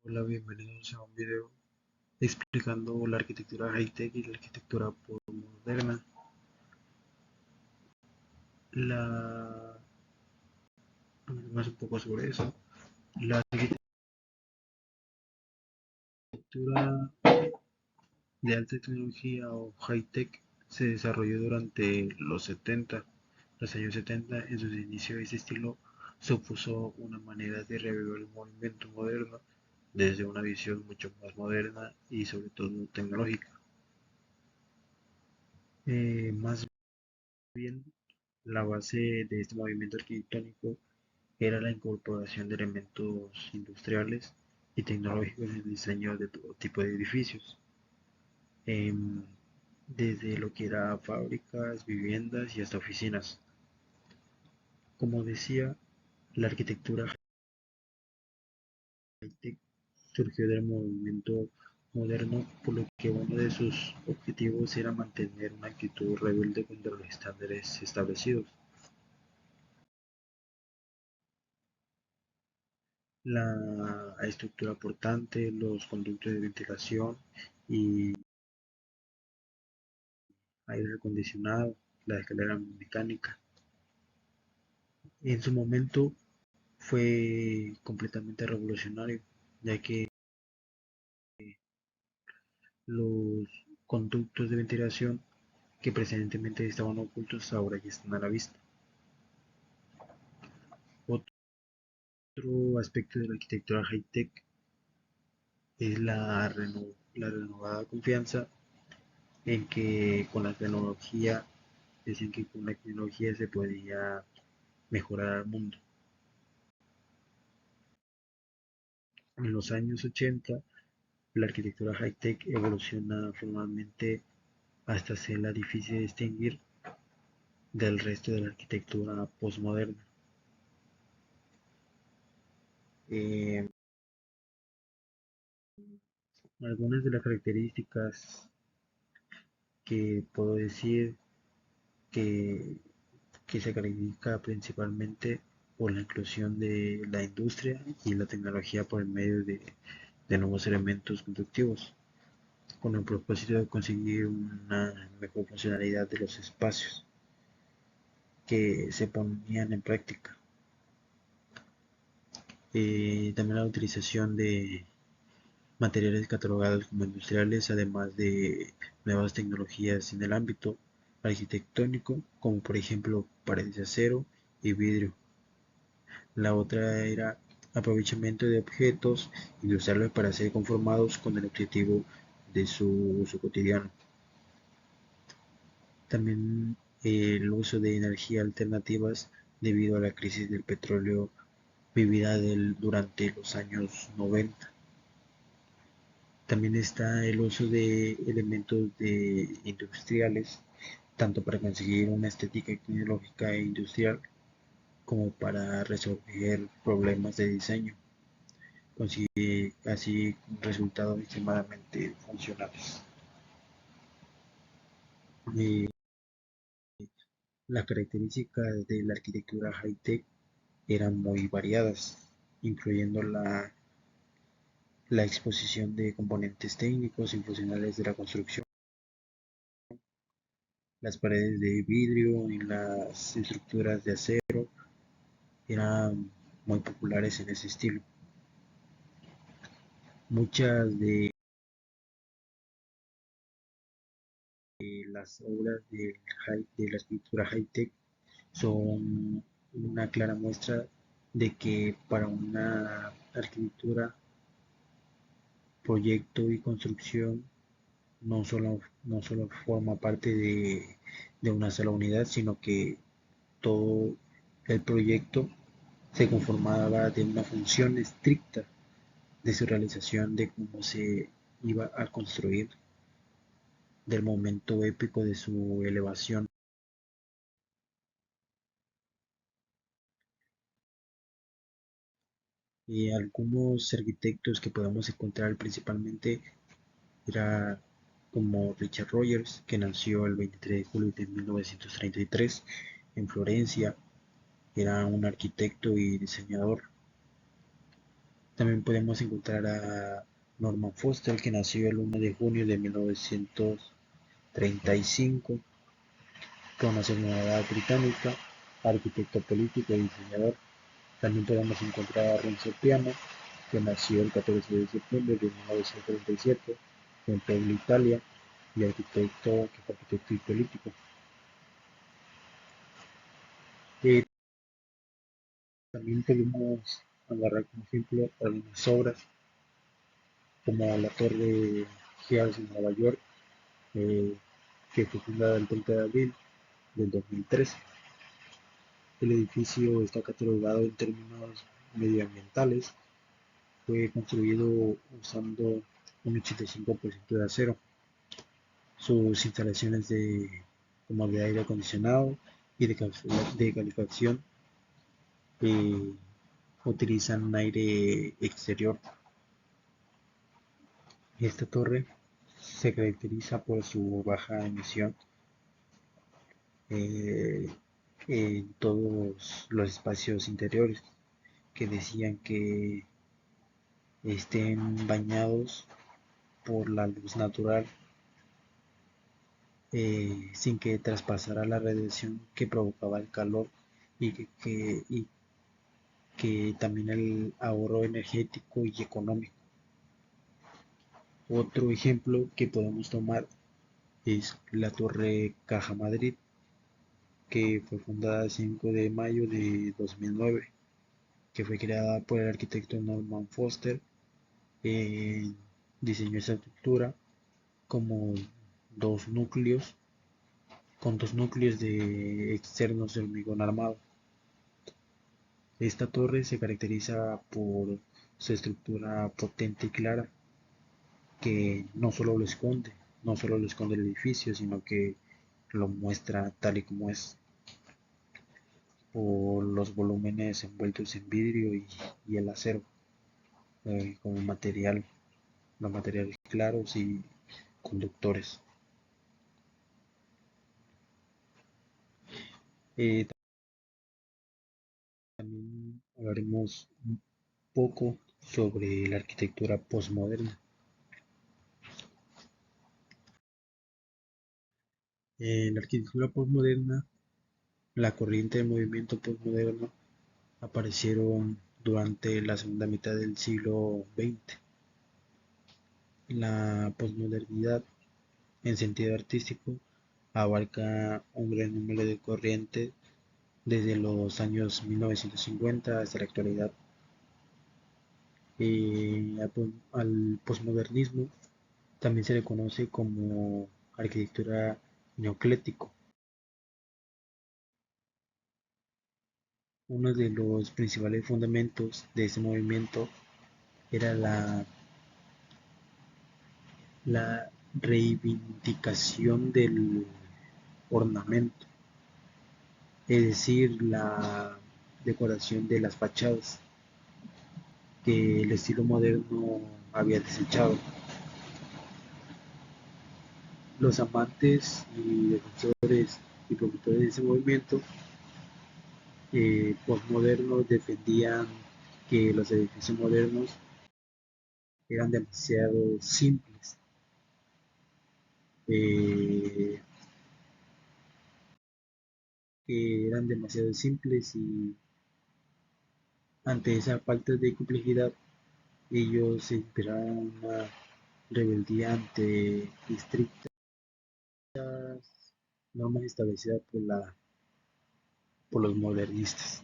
Hola, bienvenidos a un video explicando la arquitectura high-tech y la arquitectura moderna. La... Más un poco sobre eso. La arquitectura de alta tecnología o high-tech se desarrolló durante los años 70. En sus inicios, ese estilo supuso una manera de revivir el movimiento moderno desde una visión mucho más moderna y sobre todo tecnológica. Más bien, la base de este movimiento arquitectónico era la incorporación de elementos industriales y tecnológicos en el diseño de todo tipo de edificios, em, desde lo que era fábricas, viviendas y hasta oficinas. Como decía, la arquitectura high-tech surgió del movimiento moderno, por lo que uno de sus objetivos era mantener una actitud rebelde contra los estándares establecidos. La estructura portante, los conductos de ventilación y aire acondicionado, la escalera mecánica. En su momento fue completamente revolucionario, ya que los conductos de ventilación que precedentemente estaban ocultos ahora ya están a la vista. Otro aspecto de la arquitectura high-tech es la renovada confianza en que con la tecnología, decían que con la tecnología se podía mejorar el mundo. En los años 80, la arquitectura high-tech evoluciona formalmente hasta ser la difícil de distinguir del resto de la arquitectura postmoderna. Eh, Algunas de las características que puedo decir que, que se caracteriza principalmente por la inclusión de la industria y la tecnología por el medio de nuevos elementos conductivos, con el propósito de conseguir una mejor funcionalidad de los espacios que se ponían en práctica. También la utilización de materiales catalogados como industriales, además de nuevas tecnologías en el ámbito arquitectónico, como por ejemplo paredes de acero y vidrio. La otra era aprovechamiento de objetos industriales para ser conformados con el objetivo de su uso cotidiano. También el uso de energías alternativas debido a la crisis del petróleo vivida durante los años 90. También está el uso de elementos industriales, tanto para conseguir una estética tecnológica e industrial como para resolver problemas de diseño, consigue así resultados extremadamente funcionales. Eh, las características de la arquitectura high-tech eran muy variadas, incluyendo la exposición de componentes técnicos y funcionales de la construcción, las paredes de vidrio y las estructuras de acero eran muy populares en ese estilo. Muchas de las obras de la escultura high-tech son una clara muestra de que para una arquitectura, proyecto y construcción no solo forma parte de una sola unidad, sino que todo el proyecto se conformaba de una función estricta de su realización, de cómo se iba a construir, del momento épico de su elevación. Y algunos arquitectos que podemos encontrar principalmente era como Richard Rogers, que nació el 23 de julio de 1933 en Florencia, era un arquitecto y diseñador. También podemos encontrar a Norman Foster, que nació el 1 de junio de 1935, con nacionalidad británica, arquitecto político y diseñador. También podemos encontrar a Renzo Piano, que nació el 14 de septiembre de 1937 en Puebla, Italia, y arquitecto, que fue arquitecto y político. Eh, También podemos agarrar como ejemplo algunas obras como la Torre George en Nueva York, eh, que fue fundada el 30 de abril del 2013. El edificio está catalogado en términos medioambientales. Fue construido usando un 85% de acero. Sus instalaciones como de aire acondicionado y de calefacción eh, utilizan aire exterior. Esta torre se caracteriza por su baja emisión eh, en todos los espacios interiores, que decían que estén bañados por la luz natural, sin que traspasara la radiación que provocaba el calor, y que también el ahorro energético y económico. Otro ejemplo que podemos tomar es la Torre Caja Madrid, que fue fundada el 5 de mayo de 2009, que fue creada por el arquitecto Norman Foster. Diseñó esa estructura como dos núcleos, con dos núcleos de externos de hormigón armado. Esta torre se caracteriza por su estructura potente y clara, que no solo lo esconde el edificio, sino que lo muestra tal y como es, por los volúmenes envueltos en vidrio y el acero, como material, los materiales claros y conductores. Eh, También hablaremos un poco sobre la arquitectura postmoderna. En la arquitectura postmoderna, la corriente de movimiento postmoderno aparecieron durante la segunda mitad del siglo XX. La posmodernidad, en sentido artístico, abarca un gran número de corrientes desde los años 1950 hasta la actualidad. Al posmodernismo también se le conoce como arquitectura neoclásico. Uno de los principales fundamentos de ese movimiento era la reivindicación del ornamento, es decir, la decoración de las fachadas que el estilo moderno había desechado. Los amantes y defensores y promotores de ese movimiento postmodernos defendían que los edificios modernos eran demasiado simples, eh, y ante esa falta de complejidad ellos se inspiraron en una rebeldía ante estrictas normas establecidas por los modernistas.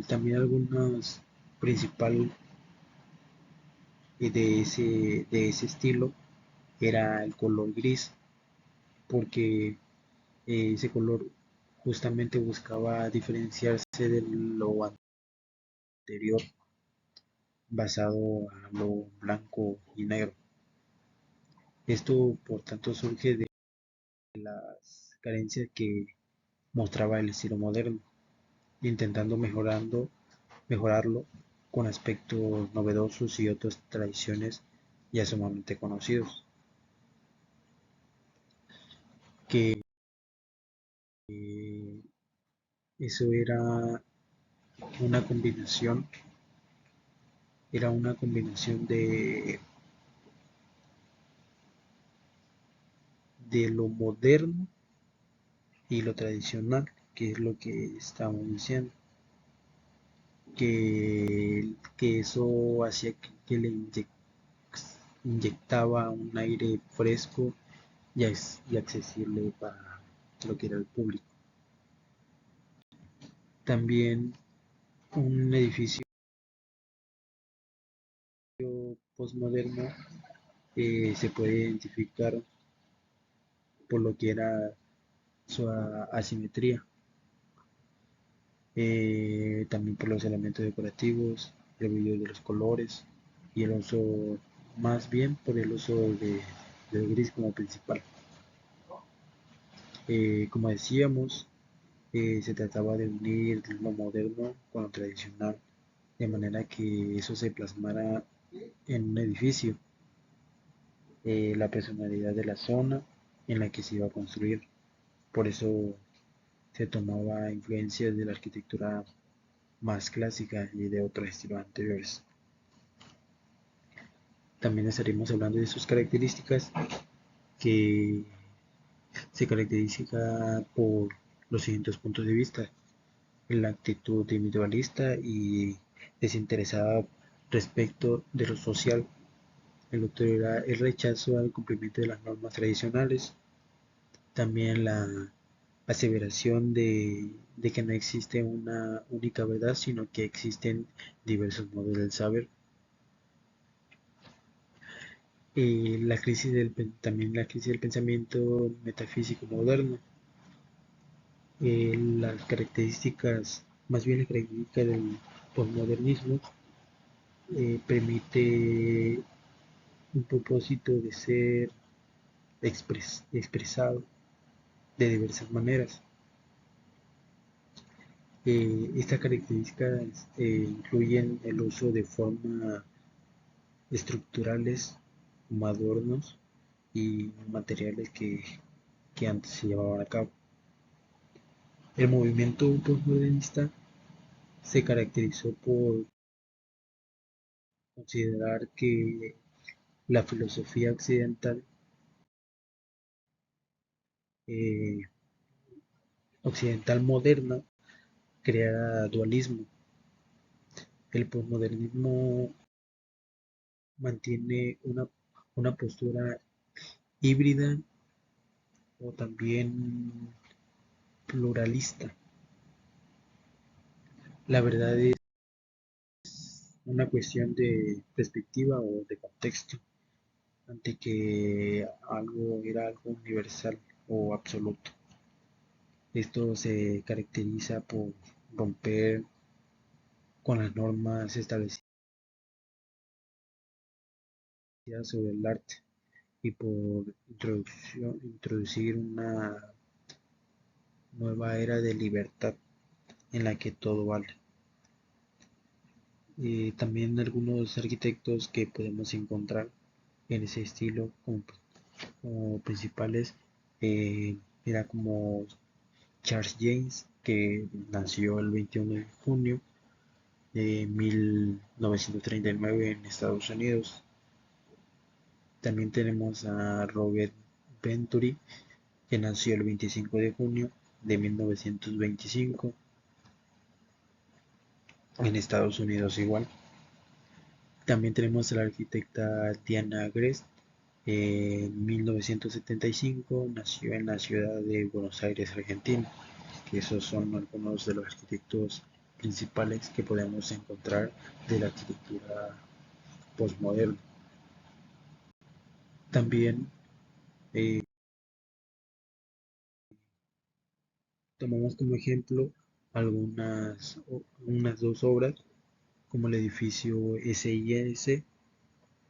También algunos principal de ese estilo era el color gris, porque ese color justamente buscaba diferenciarse de lo anterior, basado a lo blanco y negro. Esto, por tanto, surge de las carencias que mostraba el estilo moderno, intentando mejorarlo con aspectos novedosos y otras tradiciones ya sumamente conocidos, que eso era una combinación Era una combinación de lo moderno y lo tradicional, que es lo que estamos diciendo, que eso hacía que inyectaba un aire fresco y accesible para lo que era el público. También un edificio postmoderno se puede identificar por lo que era su asimetría, también por los elementos decorativos, el brillo de los colores y el uso, más bien por el uso del gris como principal. Como decíamos, se trataba de unir lo moderno con lo tradicional, de manera que eso se plasmara en un edificio, la personalidad de la zona en la que se iba a construir. Por eso se tomaba influencias de la arquitectura más clásica y de otros estilos anteriores. También estaremos hablando de sus características, que se caracteriza por los siguientes puntos de vista: la actitud individualista y desinteresada respecto de lo social. El otro era el rechazo al cumplimiento de las normas tradicionales. También la aseveración de que no existe una única verdad, sino que existen diversos modos del saber. También la crisis del pensamiento metafísico moderno. Las características, más bien la característica del posmodernismo, permite un propósito de ser expresado de diversas maneras. Estas características incluyen el uso de formas estructurales como adornos y materiales que antes se llevaban a cabo. El movimiento postmodernista se caracterizó por considerar que la filosofía eh, occidental moderna creara dualismo. El posmodernismo mantiene una postura híbrida o también pluralista. La verdad es una cuestión de perspectiva o de contexto, ante que algo era algo universal o absoluto. Esto se caracteriza por romper con las normas establecidas sobre el arte y por introducir una nueva era de libertad en la que todo vale. También algunos arquitectos que podemos encontrar en ese estilo como principales, era como Charles James, que nació el 21 de junio de 1939 en Estados Unidos. También tenemos a Robert Venturi, que nació el 25 de junio de 1925 en Estados Unidos igual. También tenemos a la arquitecta Diana Grest, en 1975 nació en la ciudad de Buenos Aires, Argentina, que esos son algunos de los arquitectos principales que podemos encontrar de la arquitectura postmoderna. También eh, tomamos como ejemplo unas dos obras, como el edificio SIS,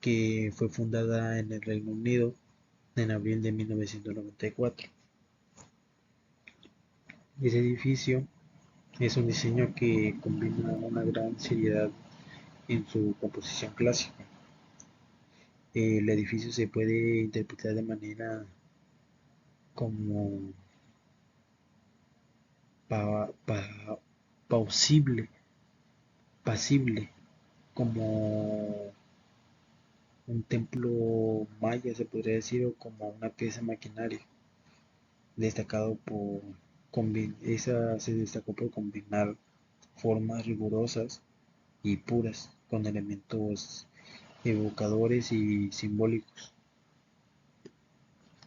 que fue fundada en el Reino Unido en abril de 1994. Ese edificio es un diseño que combina una gran seriedad en su composición clásica. El edificio se puede interpretar de manera como pa- pa- pausible, pasible, como un templo maya, se podría decir, o como una pieza maquinaria, destacado por esa se destacó por combinar formas rigurosas y puras con elementos evocadores y simbólicos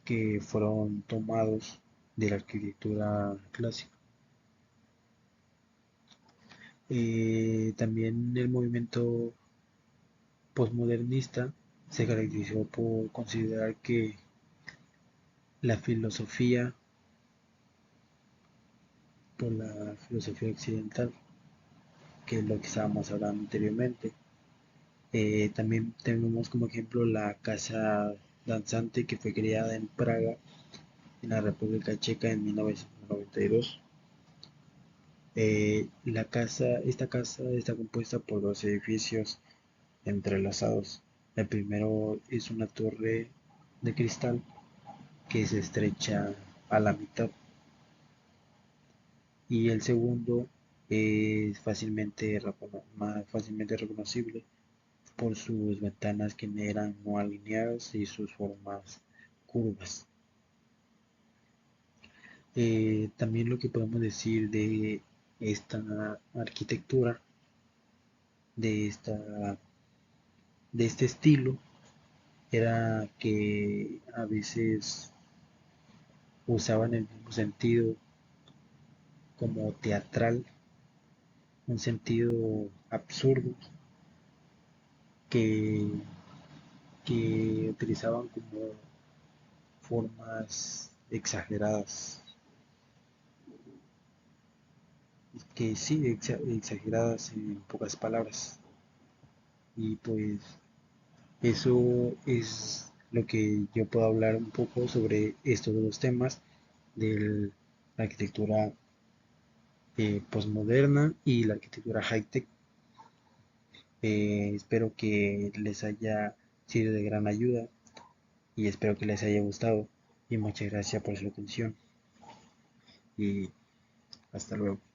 que fueron tomados de la arquitectura clásica. También el movimiento postmodernista se caracterizó por considerar que la filosofía, por la filosofía occidental, que es lo que estábamos hablando anteriormente. También tenemos como ejemplo la casa danzante que fue creada en Praga, en la República Checa en 1992. Esta casa está compuesta por dos edificios entrelazados. El primero es una torre de cristal que se estrecha a la mitad y el segundo es más fácilmente reconocible por sus ventanas que eran no alineadas y sus formas curvas. También lo que podemos decir de esta arquitectura, de, esta, de este estilo, era que a veces usaban el mismo sentido como teatral, un sentido absurdo que, que utilizaban como formas exageradas, que sí, exageradas en pocas palabras. Y pues eso es lo que yo puedo hablar un poco sobre estos dos temas de la arquitectura postmoderna y la arquitectura high-tech. Espero que les haya sido de gran ayuda y espero que les haya gustado y muchas gracias por su atención y hasta luego.